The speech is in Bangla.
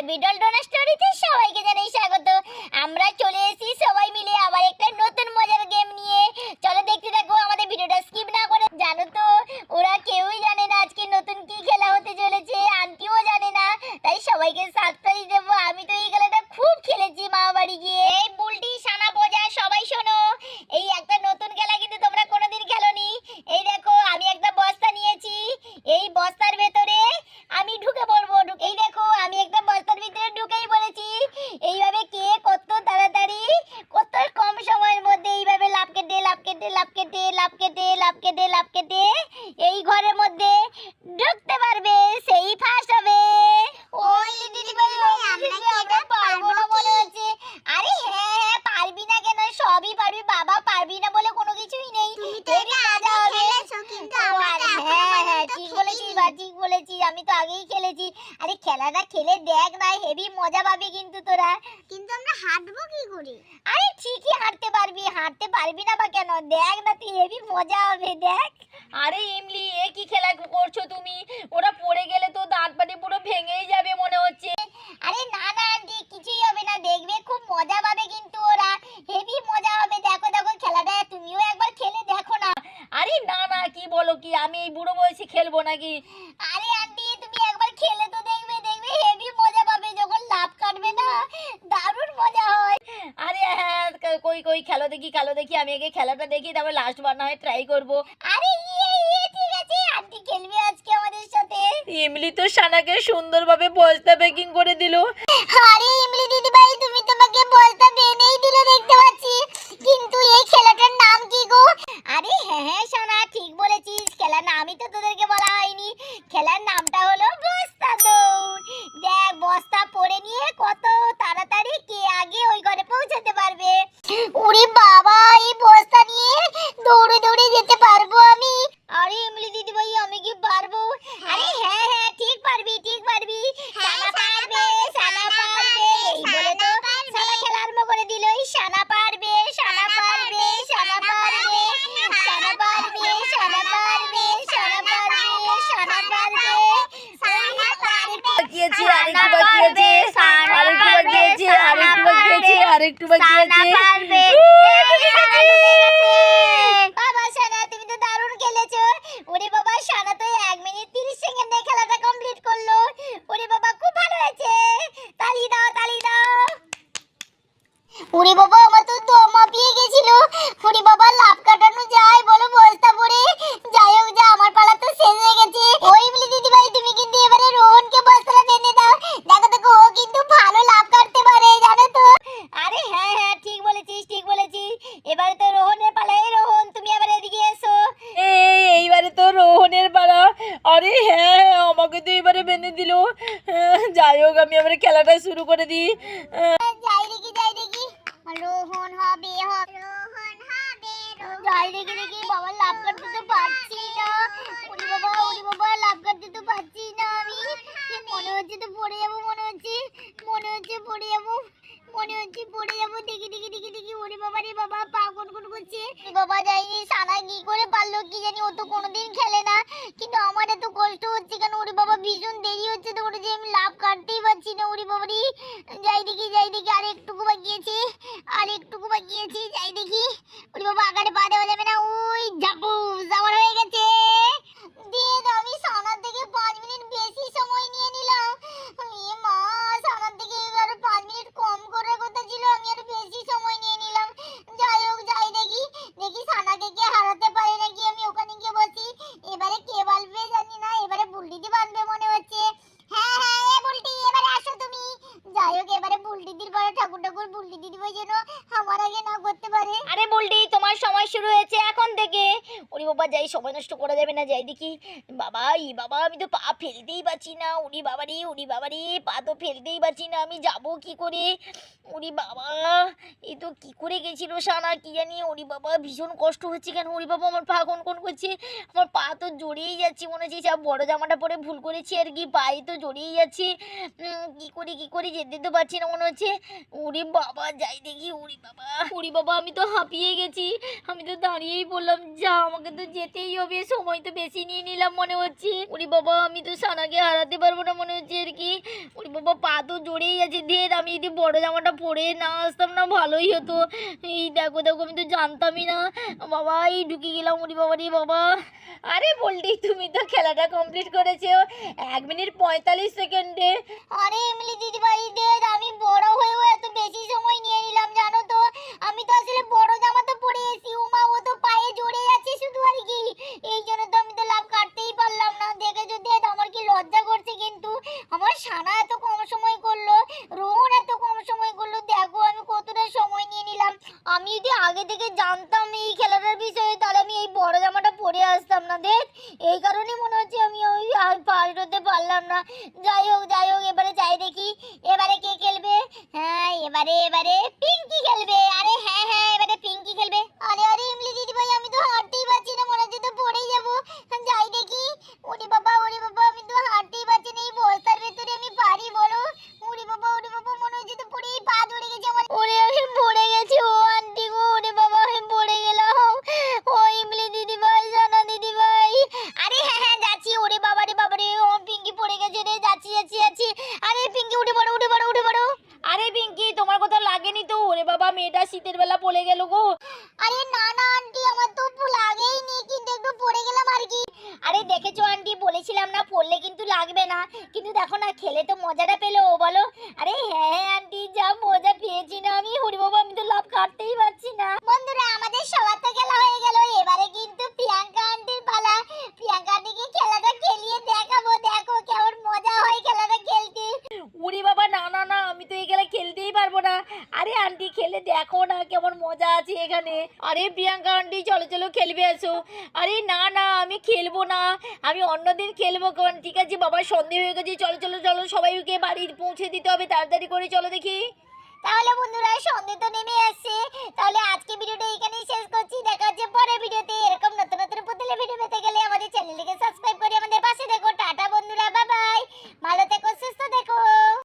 বিডল ডোনা স্টোরিতে সবাইকে জানাই স্বাগত। আমরা চলে এসেছি সবাই মিলে আবার একটা নতুন মজার গেম নিয়ে। চলো দেখতে থাকো, আমাদের ভিডিওটা স্কিপ না করে। জানো তো ওরা কেউই জানে না আজকে নতুন কি খেলা হতে চলেছে, আন্টিও জানে না, তাই সবাইকে সারপ্রাইজ দেবো। আমি তো এই খেলাটা খুব খেলেছি মা বাড়ি গিয়ে। এই বুলটি সানা বোঝা সবাই শোনো, এই একটা নতুন খেলা কিন্তু তোমরা কোনোদিন খেলোনি। এই দেখো আমি একটা বস্তা নিয়েছি, এই বস্তার ভেতরে আমি ঢুকে পড়বো। এই দেখো আমি একটা বস্তার ভিতরে ঢুকেই পড়েছি। এইভাবে কে কত তাড়াতাড়ি কত কম সময়ের মধ্যে এইভাবে লাফ কেটে লাফ কেটে লাফ কেটে লাফ কেটে লাফ কেটে লাফ কেটে এই ঘরের মধ্যে ঢুকতে পারবে, সেই ফার্স্ট হবে। ওই দিদি ভাই আমরা পারবো না মনে হচ্ছে। আরে হ্যাঁ হ্যাঁ পারবি না কেন, সবই পারবি বাবা, পারবি না বলে কোনো কিছুই নেই। ঠিক বলেছিস বা, ঠিক বলেছিস, আমি তো আগেই খেলেছি। আরে খেলাটা খেলে দেখ না, হেভি মজা পাবি কিন্তু তোরা। কিন্তু আমরা হাঁটবো কি করে? আরে ঠিকই হাঁটতে পারবি, হাঁটতে পারবি না বা কেন, দেখ না তুই, হেভি মজা হবে দেখ। আরে ইমলি, এ কি খেলা করছো তুমি? ওরা পড়ে গেলে তো দাঁত পাটি পুরো ভেঙেই যাবে মনে হচ্ছে। আরে না না আন্টি, কিছুই হবে না, দেখবে খুব মজা পাবে কিন্তু ওরা, হেভি মজা হবে। দেখো দেখো খেলাটা তুমিও একবার খেলে দেখো না। আরে না না, কি বলো কি, আমি এই বুড়ো বয়সে খেলবো নাকি? আরে আন্টি তুমি একবার খেলে তো দেখবে, দেখবে হেভি মজা পাবে। যখন লাফ কাটবে না দারুণ মজা হয়। আরে হ্যাঁ, কই কই খেলো দেখি, খেলো দেখি, আমি আগে খেলাটা দেখি, তারপর লাস্ট বার না হয় ট্রাই করবো। আরে ঠিক আছে, আন্টি খেলবে আজকে আমাদের সাথে। ইমলি তো সানাকে সুন্দরভাবে বস্তা প্যাকিং করে দিল। আরে ইমলি দিদি ভাই, তুমি তোমাকে বস্তা বেঁধেই দিলে দেখতে পাচ্ছি, কিন্তু এই খেলাটার নাম কি গো? আরে হ্যাঁ হ্যাঁ সোনা, ঠিক বলেছিস, খেলার নামই তো তোদেরকে বলা হয়নি। খেলার নামটা হলো বস্তা দৌড়। দেখ বস্তা পড়ে নিয়ে কত তাড়াতাড়ি কে আগে ওই ঘরে পৌঁছাতে পারবে। ওরে বাবা, এই বস্তা নিয়ে দৌড়ে দৌড়ে যেতে পারবো আমি? আরে ইমলি দিদি ভাই আমি কি পারবো? আরে হ্যাঁ হ্যাঁ ঠিক পারবি, ঠিক পারবি, সানা পারবে, সানা পারবে। এই বলে তো সানা খেলা আরম্ভ করে দিল। সানা পারবে, সানা পারবে, সানা পারবে, সানা পারবে, সানা পারবে, সানা পারবে, সানা পারবে, সানা পারবে। বাকিয়েছি, আরেকটু বাকি আছে, আরেকটু বাকি আছে, আরেকটু বাকি আছে, আরেকটু বাকি আছে। বাবা সানা তুমি তো দারুণ খেলেছো। ওরে বাবা সানা তো 1 মিনিট 30 সেকেন্ডে খেলাটা কমপ্লিট করলো। ওরে বাবা খুব ভালো হয়েছে, তালি দাও তালি দাও। ওরে বাবা আমার তো দম হাঁপিয়ে গেছিল। ওরে বাবা লাফ কাটানো যায় বলো বস্তা পড়ে? যাই হোক, যা আমার পালা তো শেষ হয়ে গেছে। ওই ইমলি দিদি ভাই তুমি কিন্তু এবারে রোহনকে বস্তাটা বেঁধে দাও। দেখো দেখো ও কিন্তু ভালো লাফ কাটতে পারে জানো তো। আরে হ্যাঁ হ্যাঁ ঠিক বলেছিস, ঠিক বলেছিস। এবারে তো রোহনের পালা। এই রোহন তুমি এবার এদিকে এসো। এইবারে তো রোহনের পালা। আরে হ্যাঁ, আমাকে তো এবারে বেঁধে দিল। যাই হোক, আমি এবারে খেলাটা শুরু করে দিই। যাই দেখি যাই দেখি, রোহন হবে রোহন হবে। যাই দেখি দেখি, বাবা লাফ কাটতে তো পারছি না। ওরে বাবা লাফ কাটতে তো পারছি না আমি। মনে হচ্ছে তো পড়ে যাবো, মনে হচ্ছে পড়ে যাবো, মনে হচ্ছে পড়ে যাবো। দেখি দেখি দেখি দেখি, ওরে বাবা রে বাবা, পা কোন করছে। বাবা যাইনি, সানা কি করে পারলো কি জানি, ও তো কোনোদিন খেলে না। কিন্তু আমার এত কষ্ট হচ্ছে কেন? ওরে বাবা ভীষণ দেরি হচ্ছে তো, ওরে যে আমি লাফ কাটতেই পারছি না। ওরে বাবা রে, যাই দেখি আর একটুকু বাকি আছে, যাই দেখি। ওরে বাবা আগারে পা দেওয়া যাবে না। ওই যাবো, যাওয়ার হয়ে গেছে। দেখ আমি সানার থেকে 5 মিনিট বেশি সময় নিয়ে নিলাম। এ মা, সানার থেকে আরো 5 মিনিট কম করার কথা ছিল, আমি আরো বেশি সময় নিয়ে নিলাম। যাই হোক, যাই দেখি সানাকে কে হারাতে পারে নাকি। আমি ওখানে গিয়ে বসি। এবারে কে বাঁধবে জানি না, এবারে বুলটিদি বাঁধবে মনে হচ্ছে। হ্যাঁ হ্যাঁ এ বুলটি এবারে আসো তুমি। যাই হোক এবারে বুলটিদির পরে ঠাকুর বুলটি দিদি ভাই যেন আমার আগে না করতে পারে। আরে বুলটি, তোমার সময় শুরু হয়েছে এখন থেকে। ওরে বাবা, যাই, সময় নষ্ট করা যাবে না, যাই দেখি। বাবা বাবা, আমি তো পা ফেলতেই পারছি না। উড়ি বাবা রে, পা তো ফেলতেই পারছি না, আমি যাব কি করে? উড়ি বাবা, এই তো কি করে গেছিল সানা কি জানি। উড়ি বাবা ভীষণ কষ্ট হচ্ছে কেন? উড়ি বাবা আমার পা কোন করছে, আমার পা তো জড়িয়েই যাচ্ছে মনে হচ্ছে। যা বড় জামাটা পরে ভুল করেছি আর কি, পায়ে তো জড়িয়েই যাচ্ছে। কি করে যেতে তো পারছি না মনে হচ্ছে। উড়ি বাবা যাই দেখি। উড়ি বাবা আমি তো হাঁপিয়ে গেছি, আমি তো দাঁড়িয়েই বললাম। যা, আমাকে তো যেতেই হবে, সময় তো বেশি নিয়ে নিলাম মনে হচ্ছে। উড়ি বাবা আমি তো সানাকে হারাতে পারবো না মনে হচ্ছে আর কি। উড়ি বাবা পা তো জড়িয়ে গেছে। ধের, আমি যদি বড় জামাটা পরে না আসতাম না ভালোই হতো। এই দেখো দেখো, আমি তো জানতামই না। বাবা এই ঢুকে গেলাম, ওরে বাবা রে বাবা। আরে বলটি, তুমি তো খেলাটা কমপ্লিট করেছো 1 মিনিট 45 সেকেন্ডে। আরে এমলি দিদিভাই দেখ, আমি বড় হয়েও এত বেশি সময় নিয়ে নিলাম জানো তো। আমি তো আসলে বড় জামা তো পরে এসি, উমা ও তো পায়ে জড়ে যাচ্ছে শুধু আর কি। এই জন্য তো আমি তো লাভ কাটতেই পারলাম না। দেখেছো দেখ, আমার কি লজ্জা করছে কিন্তু। আমার সানা এত কম সময় করলো, রোহন এত কম সময় করলো। দেখো আমি কতটা সময় নিয়ে নিলাম। আমি যদি আগে থেকে জানতাম এই খেলাটার বিষয়ে, তাহলে আমি এই বড় জামাটা পরে আসতাম না। দেখ, এই কারণেই মনে হচ্ছে আমি ওই ফার্স্ট হতে পারলাম না। যাই হোক যাই হোক, এবারে যাই দেখি এবারে কে খেলবে। হ্যাঁ এবারে পিঙ্কি খেলবে। আরে হ্যাঁ হ্যাঁ, এবারে পিঙ্কি খেলবে। আরে আরে ইমলি দিদি ভাই, আমি তো হাঁটতেই পারছি না, মনে হচ্ছে তো পড়েই যাবো। যাই দেখি। ওরে বাবা আমি তো হাঁটতেই পারছি না, এই বস্তার ভেতরে আমি পারি বলো? ওরে বাবা মনে হচ্ছে তো পড়েই পা ধরে গেছে আমার। ওরে আমি পড়ে গেছি, ও আন্টি গো, ওরে বাবা আমি পড়ে গেলাম। ও ইমলি দিদি ভাই, জানা দিদি ভাই। আরে হ্যাঁ হ্যাঁ যাচ্ছি। ওরে বাবা রে, ও পিঙ্কি পড়ে গেছে রে, যাচ্ছি। আরে পিঙ্কি উঠে পড়ো। আরে পিঙ্কি, তোমার কথা লাগেনি তো? ওরে বাবা, মেয়েটা শীতের বেলা পড়ে গেল গো। আরে না আন্টি, আমার তো লাগেইনি, কিন্তু একটু পড়ে গেলাম আর কি। আরে দেখেছো আন্টি, বলেছিলাম না পড়লে কিন্তু লাগবে না। কিন্তু দেখো না, খেলে তো মজাটা পেলো ও, বলো? আরে হ্যাঁ আন্টি, যা মজা পেয়েছি না আমি, ওরে বাবা আমি তো লাভ কাটতেই পারছি না। বন্ধুরা, আমাদের সবার তো খেলা হয়ে গেল, এবারে কিন্তু প্রিয়াঙ্কা আন্টির পালা। প্রিয়াঙ্কা আন্টিকে খেলাটা খেলিয়ে দেখাবো, দেখো কেমন মজা হয় খেলাটা খেলতে। ওরে বাবা না না না, আমি তো এই খেলা খেলতেই পারবো না। আরে আন্টি, খেলে দেখো না কেমন মজা আছে এখানে। আরে প্রিয়াঙ্কা আন্টি, চলো চলো খেলবে আসো। আরে না না, আমি খেলবো না, আমি অন্যদিন খেলবো। কারণ ঠিক আছে বাবা, সন্ধে হয়ে গেছে, চলো চলো চলো, সবাইকে বাড়ি পৌঁছে দিতে হবে, তাড়াতাড়ি করে চলো দেখি। তাহলে বন্ধুরা, সন্ধে তো নেমে আসছে, তাহলে আজকে ভিডিওটা